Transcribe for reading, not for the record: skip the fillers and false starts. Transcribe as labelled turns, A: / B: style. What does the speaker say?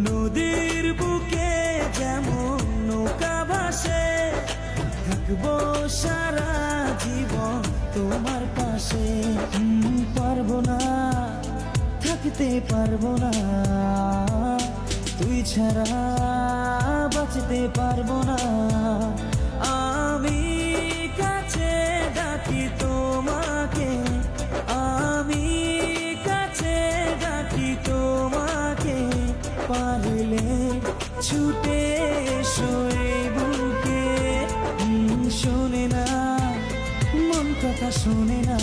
A: নদীর বুকে যেমন নৌকা ভাসে, থাকবো সারা জীবন তোমার পাশে। পারবো না, থাকতে পারবো না, তুই ছাড়া বাঁচতে পারবো না। আমি কাছে ডাকি তোমাকে, আমি কাছে ডাকি তোমাকে, পারলে ছুটে এসো এই বুকে। শোনে না মন কথা, শোনে না।